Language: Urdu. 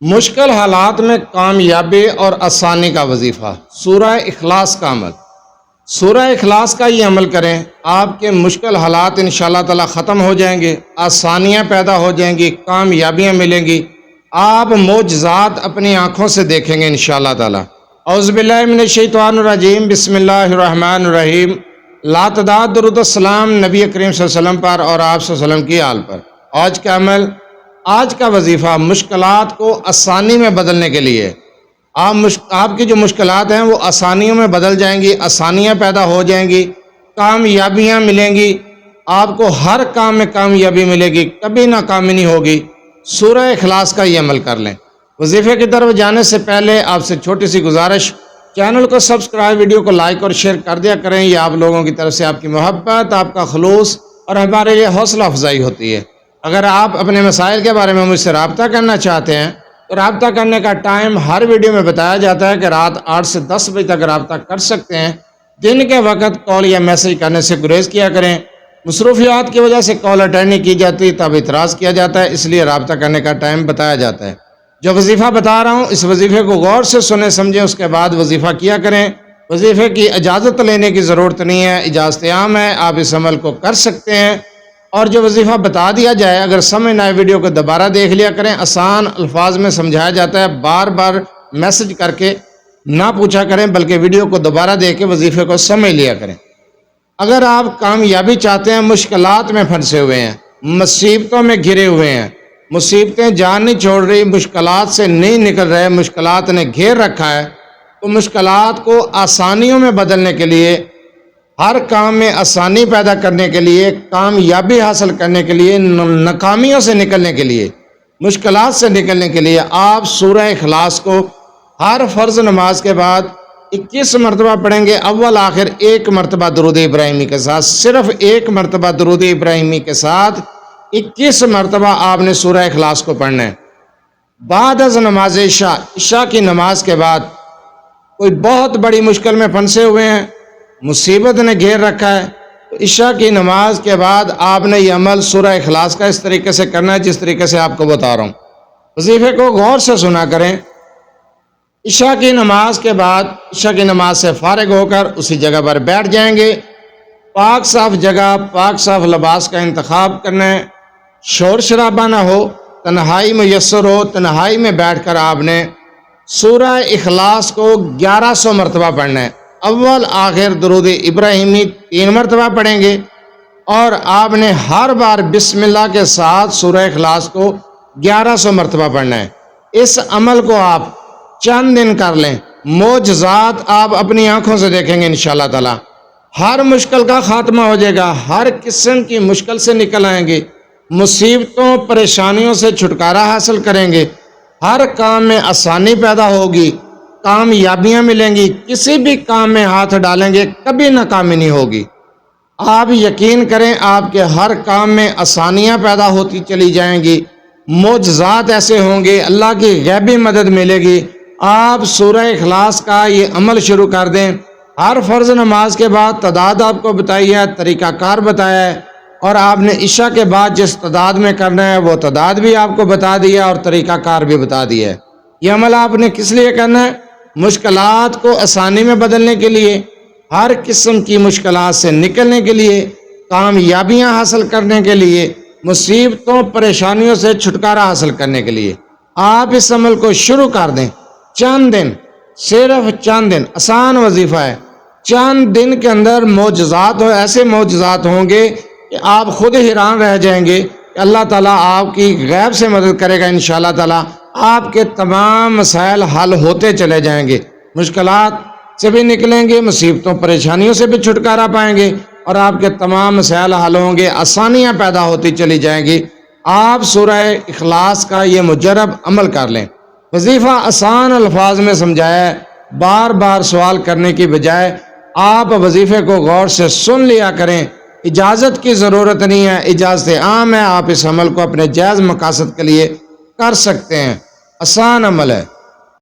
مشکل حالات میں کامیابی اور آسانی کا وظیفہ، سورہ اخلاص کا عمل۔ سورہ اخلاص کا یہ عمل کریں، آپ کے مشکل حالات انشاءاللہ تعالی ختم ہو جائیں گے، آسانیاں پیدا ہو جائیں گی، کامیابیاں ملیں گی، آپ معجزات اپنی آنکھوں سے دیکھیں گے انشاءاللہ تعالی۔ اعوذ باللہ من الشیطان الرجیم، بسم اللہ الرحمن الرحیم۔ لا تعداد درود السلام نبی کریم صلی اللہ علیہ وسلم پر اور آپ صلی اللہ علیہ وسلم کی آل پر۔ آج کا عمل، آج کا وظیفہ مشکلات کو آسانی میں بدلنے کے لیے۔ آپ کی جو مشکلات ہیں وہ آسانیوں میں بدل جائیں گی، آسانیاں پیدا ہو جائیں گی، کامیابیاں ملیں گی، آپ کو ہر کام میں کامیابی ملے گی، کبھی ناکامی نہیں ہوگی۔ سورہ اخلاص کا یہ عمل کر لیں۔ وظیفے کی طرف جانے سے پہلے آپ سے چھوٹی سی گزارش، چینل کو سبسکرائب، ویڈیو کو لائک اور شیئر کر دیا کریں۔ یہ آپ لوگوں کی طرف سے آپ کی محبت، آپ کا خلوص اور ہمارے لیے حوصلہ افزائی ہوتی ہے۔ اگر آپ اپنے مسائل کے بارے میں مجھ سے رابطہ کرنا چاہتے ہیں تو رابطہ کرنے کا ٹائم ہر ویڈیو میں بتایا جاتا ہے کہ رات 8 سے 10 بجے تک رابطہ کر سکتے ہیں۔ دن کے وقت کال یا میسج کرنے سے گریز کیا کریں۔ مصروفیات کی وجہ سے کال اٹینڈ نہیں کی جاتی، تب اعتراض کیا جاتا ہے، اس لیے رابطہ کرنے کا ٹائم بتایا جاتا ہے۔ جو وظیفہ بتا رہا ہوں اس وظیفے کو غور سے سنیں سمجھیں، اس کے بعد وظیفہ کیا کریں۔ وظیفے کی اجازت لینے کی ضرورت نہیں ہے، اجازت عام ہے، آپ اس عمل کو کر سکتے ہیں۔ اور جو وظیفہ بتا دیا جائے، اگر سمجھ نہ آئے ویڈیو کو دوبارہ دیکھ لیا کریں، آسان الفاظ میں سمجھایا جاتا ہے، بار بار میسج کر کے نہ پوچھا کریں بلکہ ویڈیو کو دوبارہ دیکھ کے وظیفے کو سمجھ لیا کریں۔ اگر آپ کامیابی چاہتے ہیں، مشکلات میں پھنسے ہوئے ہیں، مصیبتوں میں گھرے ہوئے ہیں، مصیبتیں جان نہیں چھوڑ رہی، مشکلات سے نہیں نکل رہے، مشکلات نے گھیر رکھا ہے، تو مشکلات کو آسانیوں میں بدلنے کے لیے، ہر کام میں آسانی پیدا کرنے کے لیے، کامیابی حاصل کرنے کے لیے، ناکامیوں سے نکلنے کے لیے، مشکلات سے نکلنے کے لیے آپ سورہ اخلاص کو ہر فرض نماز کے بعد 21 مرتبہ پڑھیں گے، اول آخر ایک مرتبہ درود ابراہیمی کے ساتھ، صرف ایک مرتبہ درود ابراہیمی کے ساتھ 21 مرتبہ آپ نے سورہ اخلاص کو پڑھنا ہے۔ بعد از نماز عشاء کی نماز کے بعد کوئی بہت بڑی مشکل میں پھنسے ہوئے ہیں، مصیبت نے گھیر رکھا ہے، تو عشاء کی نماز کے بعد آپ نے یہ عمل سورہ اخلاص کا اس طریقے سے کرنا ہے جس طریقے سے آپ کو بتا رہا ہوں۔ وظیفے کو غور سے سنا کریں۔ عشاء کی نماز کے بعد، عشاء کی نماز سے فارغ ہو کر اسی جگہ پر بیٹھ جائیں گے۔ پاک صاف جگہ، پاک صاف لباس کا انتخاب کرنا ہے، شور شرابہ نہ ہو، تنہائی میسر ہو، تنہائی میں بیٹھ کر آپ نے سورہ اخلاص کو 1100 مرتبہ پڑھنا ہے۔ اول آخر درود ابراہیمی 3 مرتبہ پڑھیں گے اور آپ نے ہر بار بسم اللہ کے ساتھ سورہ اخلاص کو 1100 مرتبہ پڑھنا ہے۔ اس عمل کو آپ چند دن کر لیں، معجزات آپ اپنی آنکھوں سے دیکھیں گے انشاءاللہ تعالی۔ ہر مشکل کا خاتمہ ہو جائے گا، ہر قسم کی مشکل سے نکل آئیں گے، مصیبتوں پریشانیوں سے چھٹکارا حاصل کریں گے، ہر کام میں آسانی پیدا ہوگی، کامیابیاں ملیں گی، کسی بھی کام میں ہاتھ ڈالیں گے کبھی ناکامی نہیں ہوگی۔ آپ یقین کریں، آپ کے ہر کام میں آسانیاں پیدا ہوتی چلی جائیں گی، معجزات ایسے ہوں گے، اللہ کی غیبی مدد ملے گی۔ آپ سورہ اخلاص کا یہ عمل شروع کر دیں۔ ہر فرض نماز کے بعد تعداد آپ کو بتائی ہے، طریقہ کار بتایا ہے، اور آپ نے عشاء کے بعد جس تعداد میں کرنا ہے وہ تعداد بھی آپ کو بتا دیا اور طریقہ کار بھی بتا دیا ہے۔ یہ عمل آپ نے کس لیے کرنا ہے؟ مشکلات کو آسانی میں بدلنے کے لیے، ہر قسم کی مشکلات سے نکلنے کے لیے، کامیابیاں حاصل کرنے کے لیے، مصیبتوں پریشانیوں سے چھٹکارا حاصل کرنے کے لیے۔ آپ اس عمل کو شروع کر دیں، چند دن، صرف چند دن، آسان وظیفہ ہے۔ چند دن کے اندر معجزات ایسے معجزات ہوں گے کہ آپ خود حیران رہ جائیں گے کہ اللہ تعالیٰ آپ کی غیب سے مدد کرے گا انشاءاللہ تعالیٰ۔ آپ کے تمام مسائل حل ہوتے چلے جائیں گے، مشکلات سے بھی نکلیں گے، مصیبتوں پریشانیوں سے بھی چھٹکارا پائیں گے، اور آپ کے تمام مسائل حل ہوں گے، آسانیاں پیدا ہوتی چلی جائیں گی۔ آپ سورہ اخلاص کا یہ مجرب عمل کر لیں۔ وظیفہ آسان الفاظ میں سمجھایا ہے، بار بار سوال کرنے کی بجائے آپ وظیفے کو غور سے سن لیا کریں۔ اجازت کی ضرورت نہیں ہے، اجازت عام ہے، آپ اس عمل کو اپنے جائز مقاصد کے لیے کر سکتے ہیں۔ آسان عمل ہے۔